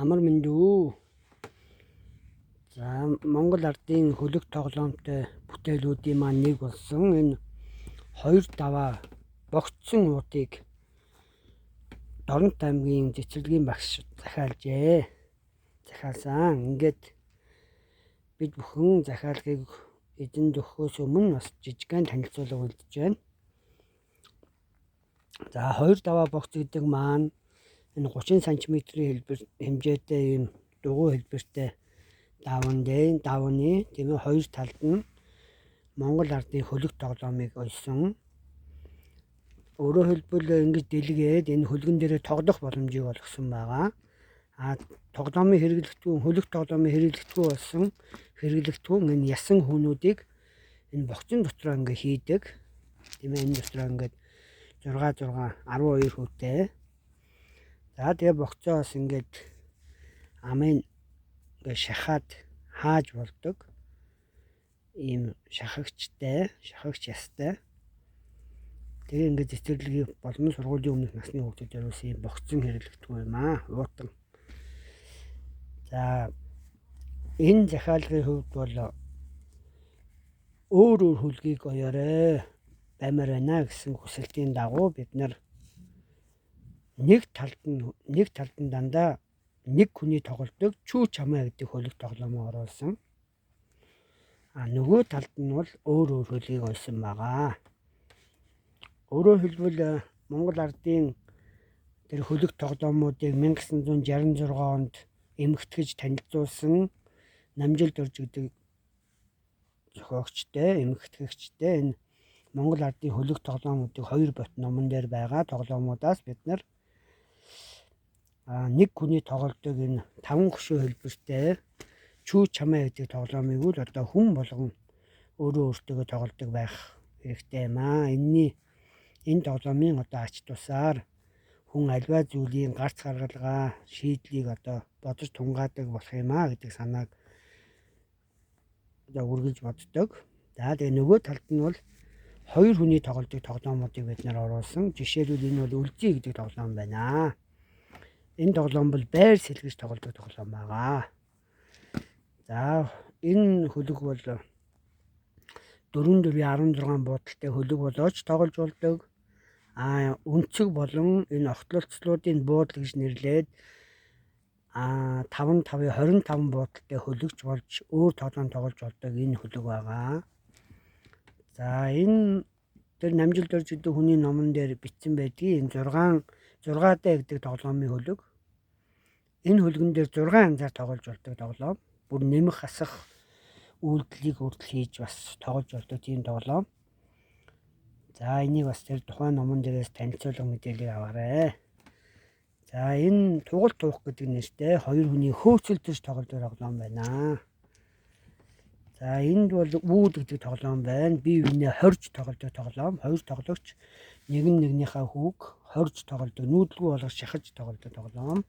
Амар мэндүү. За Монгол ардын хөлөг тоглоомтой бүтээлүүдийн маань нэг болсон энэ 2-5 богцсон уудыг Дорнот аймгийн цэцэрлэгийн багш захиалжээ. Захиалсан. Ингээд бид бүхэн захиалгыг эзэн өгөхөөс өмнө бас жижигхэн танилцуулга үлдэж байна. За 2-5 богц гэдэг маань энэ 30 см-ийн хэмжээтэй ийм дугуй хэлбэртэй давны тийм ээ хоёр талд нь Монгол ардын хөлөг тоглоомыг ойсон. Өөрөөр хэлбэл ингэж дэлгээд энэ хөлгөн дээрээ тоглох боломжийг олгосон байгаа. Тоглоомын хэрэглэгдэхүүн хөлөг тоглоомын хэрэглэгдэхүүн болсон хэрэглэгдэхүүн энэ ясан хүнүүдийг энэ богцын дотроо ингээ хийдэг. Тийм ээ энэ дотроо ингээд 6 12 хүүтэй. За тэгээ богцоо бас ингээд амын ингээ шахаад хааж болдог. Ийм шахагч ястай. Тэгээ ингээд цэцэрлэгийн болон сургуулийн өмнөх насны хүүхдүүдээр ус ийм богцсон хэрэглэгдэхгүй юм аа. Уутан. За энэ захиалгын хувьд бол өөр хөлгийг оёорой баймаар байна гэсэн хүсэлтийн дагуу бид нэг талд нь дандаа нэг хүний тоглодог чүү чамаа гэдэг хөлөг тоглоомоо оруулсан. Нөгөө талд нь бол өөр хөлийг ойсон байгаа. Өөрөөр хэлбэл Монгол ардын тэр хөлөг тоглоомуудыг 1966 онд эмэгтгэж танилцуулсан Намжилт Орж гэдэг зохиогчтой, эмэгтгэгчтэй энэ Монгол ардын хөлөг тоглоомуудыг 2 бот номон дээр байгаа тоглоомуудаас бид нэг хүний тоглодог энэ 5 хөшөө хэлбэртэй чүү чамаа гэдэг тоглоомыг үл одоо хүн болгон өөртөө тоглодог байх хэрэгтэй юм аа. Энэ тоглоомын одоо ач тусаар хүн альва зүйлийн гарц гаргалгаа шийдлийг одоо бодож тунгаадаг болох юм аа гэдэг санааг одоо үргэлж боддог. За тэгээ нөгөө талд нь бол 2 хүний тоглодог тоглоомуудыг бид оруулсан. Жишээлбэл энэ бол үлзий гэдэг тоглоом байна. Энэ тоглоом бол байр сэлгэж тоглодог тоглоом байгаа. За энэ хөлөг бол 4-16 буудалтай хөлөг болооч тоглож болдог. Өнцөг болон энэ огтлолцлуудын буудал гэж нэрлээд 25 буудалтай хөлөгч болж өөр тоглоом тоглож болдог энэ хөлөг байгаа. За энэ тэр Намжилт Орж гэдэг хүний номон дээр бичсэн байдгийг 6 даа гэдэг тоглоомын хөлөг. Энэ хөлгөн дээр 6 янзаар тоглож болдог тоглоом. Бүр нэмэх хасах үйлдэлийг хүртэл хийж бас тоглож болдог тийм тоглоом. За энийг бас тэр тухайн номон дээрээс танилцуулга мэдээлэл аваарай. За энэ тугалт туух гэдэг нэртэй 2 хүний хөөцөлдөж тоглодог тоглоом байна. За энд бол үүд гэдэг тоглоом байна. Бие биенээ хорж тоглодог тоглоом. 2 тоглогч нэг нь нэгнийхээ хүүг хорж тоглодог, нүүдэлгүй болгож шахаж тоглодог тоглоом.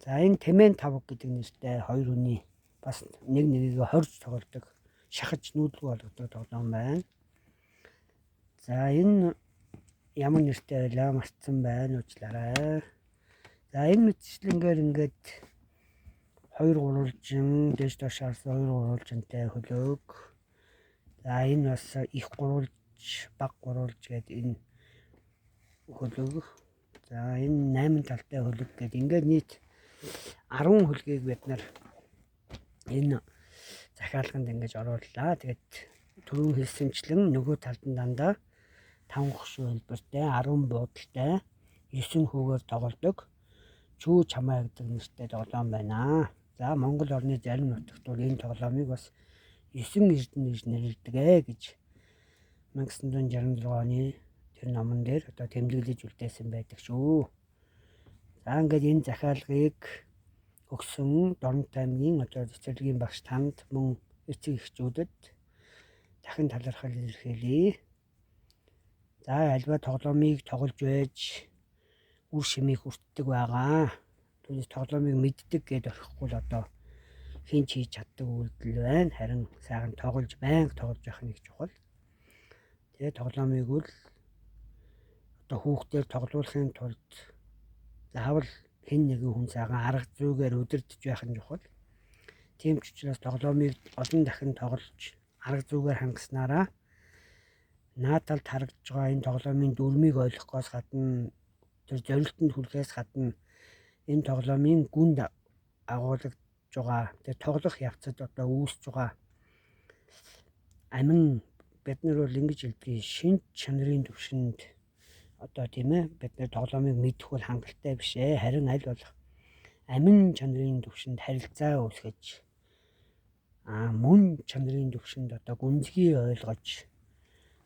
За энэ тэмээн тавг гэдэг нэртэй 2 хүний бас нэг нэгийг хорж тоглодог, шахаж нүүдэлгүй болгодог тоглоом байна. За энэ ямар нэртэй байлаа мартсан байна уучлаарай. За энэ мэтчлэнгээр ингээд 2 гурвалжин дэж доош харсан 2 гурвалжинтай хөлөг. За энэ бас их гурвалж, баг гурвалж гэдэг энэ хөлөг. За энэ 8 талтай хөлөг гэдэг ингээд нийт 10 хөлгийг бид энэ захиалганд ингэж орууллаа. Тэгээд түрүү хэлсэнчлэн нөгөө талд нь дандаа 5 хөшөө хэлбэртэй 10 буудалтай 9 хүүгээр тоглодог чүү чамаа гэдэг нэртэй тоглоом байна. За Монгол орны зарим нутагт бол энэ тоглоомыг бас 9 эрдэнэ гэж нэрлэдэг гэж 1966 оны тэр номон дээр одоо тэмдэглэж үлдээсэн байдаг шүү. За ингээд энэ захиалгыг өгсөн Дорнот аймгийн одоо цэцэрлэгийн багш танд мөн эцэг эхчүүдэд дахин талархал илэрхийлье. За альва тоглоомыг тоглож байж үр шимийг хүртдэг байгаа. Түүнээс тоглоомыг мэддэг гэдээ орхихгүй л одоо хинч хийж чаддаг үйлдэл байна. Харин сайхан байнга тоглож явах нэг чухал. Тэгээ тоглоомыг л одоо хүүхдээр тоглуулахын тулд заавал хэн нэгэн хүн сайхан арга зүйгээр удирдах байх нь чухал. Тийм ч учраас тоглоомыг олон дахин тоглож арга зүйгээр хангаснараа наадталд харагдж байгаа энэ тоглоомын дүрмийг ойлгохоос гадна тэр зорилтонд хүрэхээс гадна энэ тоглоомын гүнд агуулж байгаа тэр тоглох явцад одоо үүсэж байгаа амин бид нар бол ингэж хэлдэг шинж чанарын түвшинд одоо тийм ээ бид нар тоглоомыг мэдэх бол хангалттай биш ээ, харин аль болох амин чанарын түвшинд харилцаа үүсгэж мөн чанарын түвшинд одоо гүнзгий ойлгож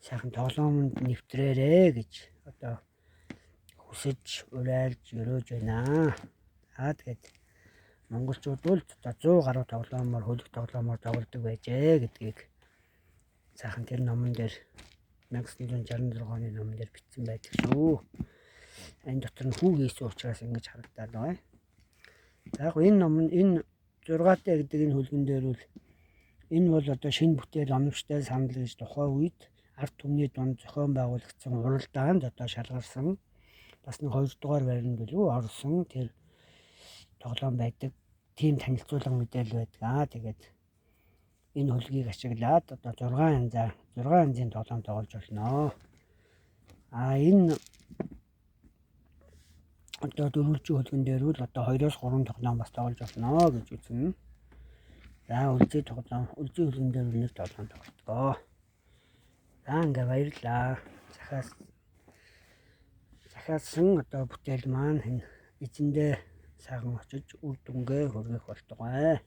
сайхан тоглоомонд нэвтрээрээ гэж одоо хүсэж уриалж өрөөж байна. Тэгээд монголчууд бол 100 гаруй тоглоомоор хөлөг тоглоомоор тоглодог байжээ гэдгийг сайхан тэр номон дээр 1966 оны номон дээр бичсэн байдаг шүү. Энэ дотор нь хүү хийсэн учраас ингэж харагдаад байгаа. За яг энэ ном энэ 6-тай гэдэг энэ хөлгөн дээр бол энэ бол одоо шинэ бүтээл оновчтой санал гэж тухайн үед ард түмний дунд зохион байгуулагдсан уралдаанд одоо шалгарсан бас нэг 2 дугаар байранд билүү орсон тэр тоглоом байдаг. Тим танилцуулга мэдээлэл байдаг. Тэгээд энэ хөлгийг ашиглаад одоо 6 янзын тоглоом тоглож болно. Энэ одоо дөрвөлжин хөлгөн дээр бол одоо 2-3 тоглоом бас тоглож болно гэж үзнэ. За үлзий хөлгөн дээр нэг тоглоом тоглоё. За ингээ баярлаа. Захиасан одоо бүтээл маань эзэндээ сайхан очиж үр дүнгээ хүргэх болтугай.